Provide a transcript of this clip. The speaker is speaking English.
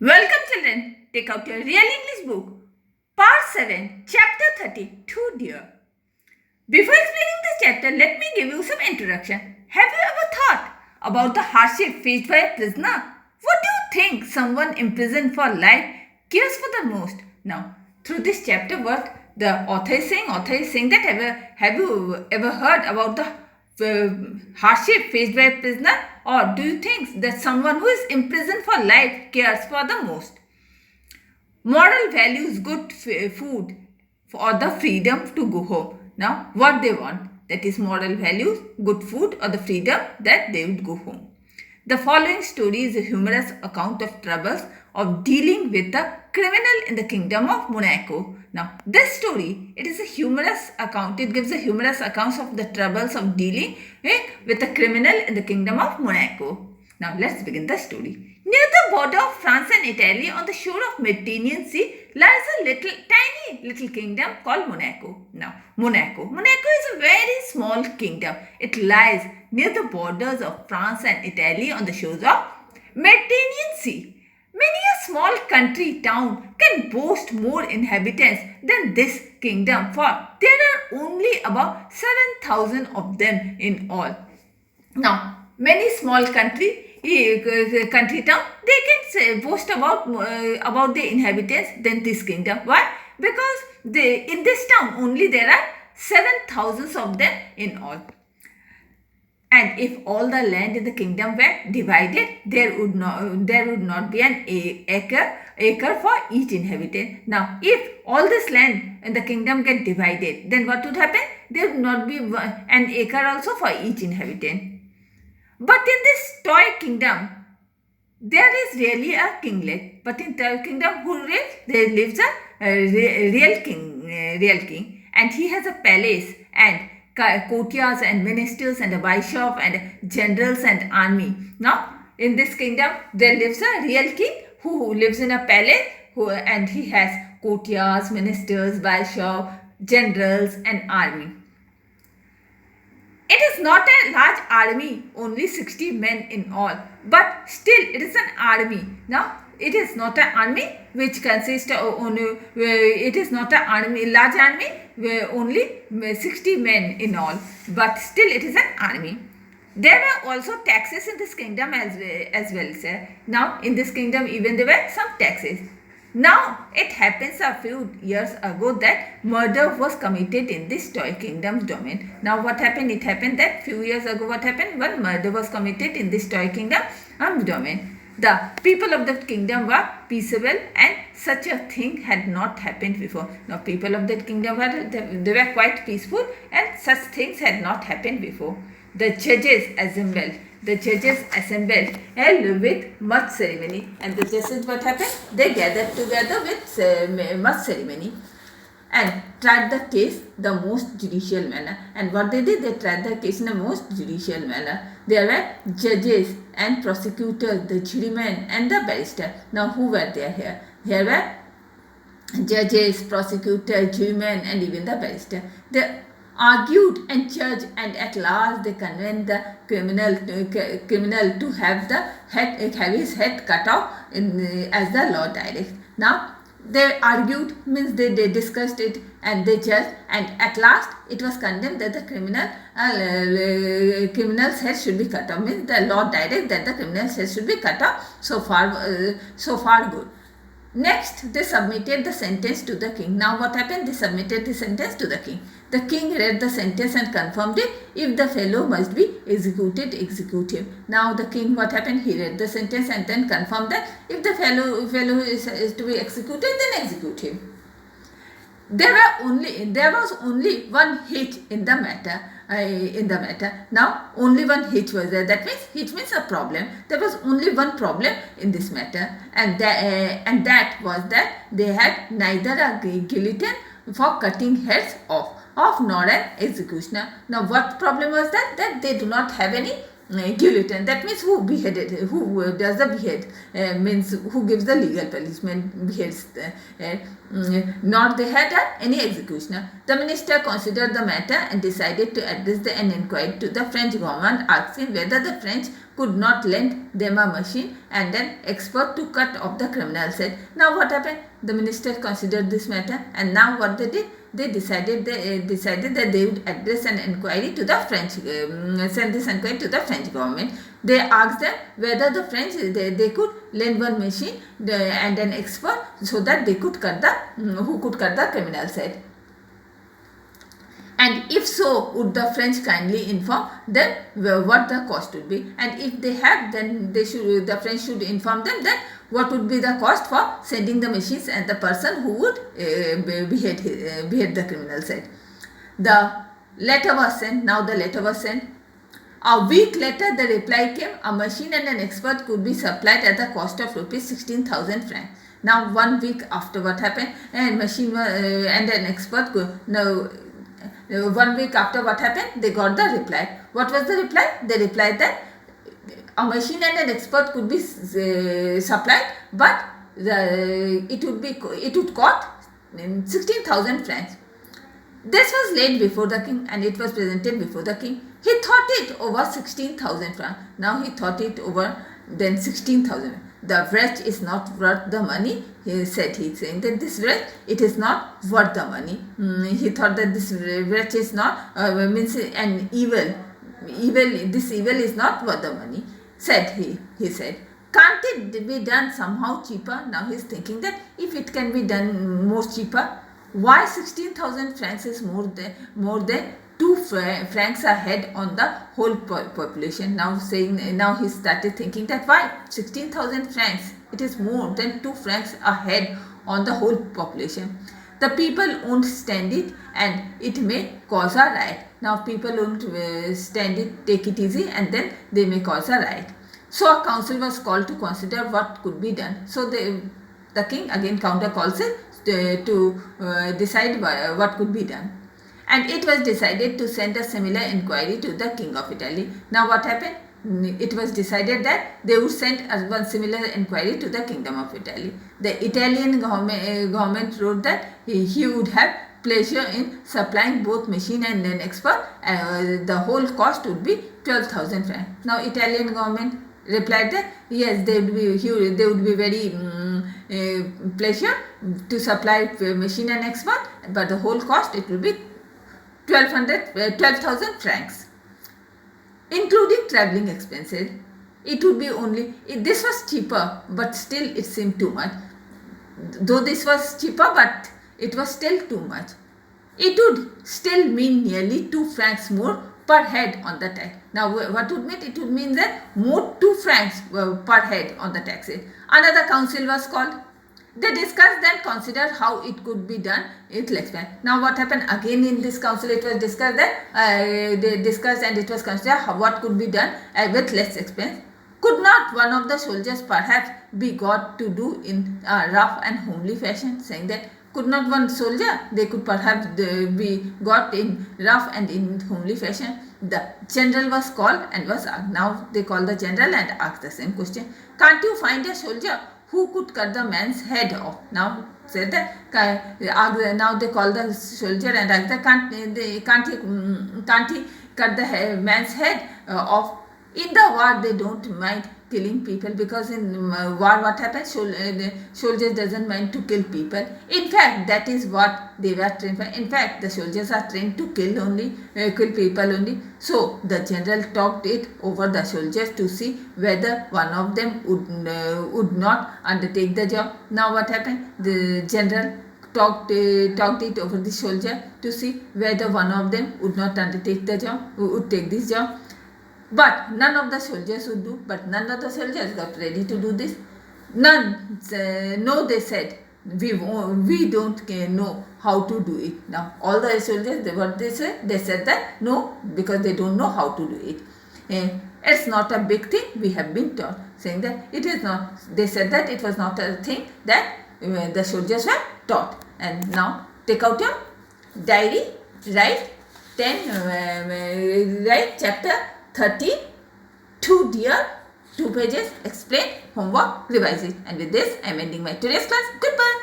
Welcome, children. Take out your real English book. Part 7, Chapter 32, dear. Before explaining this chapter, let me give you some introduction. Have you ever thought about the hardship faced by a prisoner? What do you think someone imprisoned for life cares for the most? Now, through this chapter, what the author is saying that have you ever heard about the hardship faced by a prisoner, or do you think that someone who is imprisoned for life cares for the most? Moral values, good food, or the freedom to go home. Now, what they want, that is moral values, good food, or the freedom that they would go home. The following story is a humorous account of troubles of dealing with the criminal in the kingdom of Monaco. Now, this story, it is a humorous account. It gives a humorous account of the troubles of dealing with the criminal in the kingdom of Monaco. Now, let's begin the story. Near the border of France and Italy, on the shore of Mediterranean Sea, lies a tiny little kingdom called Monaco. Now, Monaco is a very small kingdom. It lies near the borders of France and Italy on the shores of Mediterranean Sea. Many a small country town can boast more inhabitants than this kingdom, for there are only about 7,000 of them in all. Now, many small country town, they can boast about the inhabitants than this kingdom. Why? Because in this town only there are 7,000 of them in all. And if all the land in the kingdom were divided, there would not be an acre for each inhabitant. Now, if all this land in the kingdom get divided, then what would happen? There would not be an acre also for each inhabitant. But in this toy kingdom, there is really a kinglet. But in toy kingdom, who lives? There lives a real king, and he has a palace and courtiers and ministers and a bishop and generals and army. Now, in this kingdom, there lives a real king who lives in a palace, and he has courtiers, ministers, bishop, generals, and army. It is not a large army, only 60 men in all, but still it is an army. Now, it is not an army which consists of only, it is not an large army, only 60 men in all, but still it is an army. There were also taxes in this kingdom as well, sir. Now, in this kingdom, even there were some taxes. Now, it happens a few years ago that murder was committed in this toy kingdom's domain. Now, what happened? It happened that few years ago, what happened? One murder was committed in this toy kingdom domain. The people of that kingdom were peaceable, and such a thing had not happened before. Now, people of that kingdom they were quite peaceful, and such things had not happened before. The judges assembled with much ceremony. And the judges, what happened? They gathered together with much ceremony and tried the case the most judicial manner. And what they did? They tried the case in the most judicial manner. There were judges and prosecutors, the jurymen and the barrister. Now, who were there here? Here were judges, prosecutors, jurymen and even the barrister. They argued and judged, and at last they convinced the criminal to have his head cut off as the law directs. Now, they argued, means they discussed it, and they judged, and at last it was condemned that the criminal's head should be cut off. Means the law directs that the criminal's head should be cut off. So far good. Next, they submitted the sentence to the king. Now, what happened? They submitted the sentence to the king. The king read the sentence and confirmed it. If the fellow must be executed, execute him. Now, the king, what happened? He read the sentence and then confirmed that if the fellow is to be executed, then execute him. There was only one hitch in the matter. Now, only one hitch was there. That means hitch means a problem. There was only one problem in this matter, and that was that they had neither a guillotine for cutting heads off nor an executioner. Now, what problem was that? That they do not have any guillotine. That means who beheaded, who does the behead, means who gives the legal punishment, beheads. Not they had any executioner. The minister considered the matter and decided to address an inquiry to the French government, asking whether the French could not lend them a machine and an expert to cut off the criminals' head. Now what happened? The minister considered this matter, and now what they did? They decided that they would address an inquiry to the French, send this inquiry to the French government. They asked them whether the French they could lend one machine and an expert so that they could cut the who could cut the criminal's head. And if so, would the French kindly inform them what the cost would be? And if they have, then the French should inform them that what would be the cost for sending the machines and the person who would behead the criminal's head. The letter was sent. Now the letter was sent. A week later, the reply came: a machine and an expert could be supplied at the cost of rupees 16,000 francs. Now 1 week after what happened, and machine and an expert could now. 1 week after what happened, they got the reply. What was the reply? They replied that a machine and an expert could be supplied, but it would cost 16,000 francs. This was laid before the king, and it was presented before the king. He thought it over 16,000 francs. Now he thought it over then 16,000. The wretch is not worth the money, he said. He's saying that this wretch, it is not worth the money. He thought that this wretch is not, means an evil. This evil is not worth the money, said he. He said, can't it be done somehow cheaper? Now he's thinking that if it can be done more cheaper, why 16,000 francs is more than 2 francs ahead on the whole population. Now he started thinking that why 16,000 francs, it is more than 2 francs ahead on the whole population. The people won't stand it, and it may cause a riot. Now people won't stand it, take it easy, and then they may cause a riot. So a council was called to consider what could be done. So the king again counter calls it to decide what could be done. And it was decided to send a similar inquiry to the King of Italy. Now what happened? It was decided that they would send one similar inquiry to the Kingdom of Italy. The Italian government wrote that he would have pleasure in supplying both machine and an expert. The whole cost would be 12,000 francs. Now Italian government replied that yes, they would be very pleasure to supply machine and expert, but the whole cost it will be 12,000 francs, including travelling expenses. It would be only, this was cheaper, but still it seemed too much. Though this was cheaper, but it was still too much. It would still mean nearly 2 francs more per head on the tax. Now what would mean? It would mean that more 2 francs per head on the taxes. Another council was called. They discussed and considered how it could be done. It will explain. Now what happened again in this council? It was discussed that they discussed and it was considered what could be done with less expense. Could not one of the soldiers perhaps be got to do in a rough and homely fashion? Saying that could not one soldier, they could perhaps be got in rough and in homely fashion. The general was called and was asked. Now they call the general and ask the same question. Can't you find a soldier who could cut the man's head off? Now said that now they call the soldier and ask that can't he cut the man's head off? In the war they don't mind killing people, because in war what happens, the soldiers doesn't mind to kill people. In fact, that is what they were trained for. In fact, the soldiers are trained to kill people only. So the general talked it over the soldiers to see whether one of them would not undertake the job. Now what happened? The general talked it over the soldier to see whether one of them would not undertake the job, would take this job. But none of the soldiers would do. But none of the soldiers got ready to do this. None. No, they said. We don't know how to do it. Now, all the soldiers, what they said? They said that no, because they don't know how to do it. It's not a big thing, we have been taught. Saying that it is not. They said that it was not a thing that the soldiers were taught. And now, take out your diary, write chapter 13, 2 dear, 2 pages, explain, homework, revise it. And with this, I am ending my today's class. Goodbye.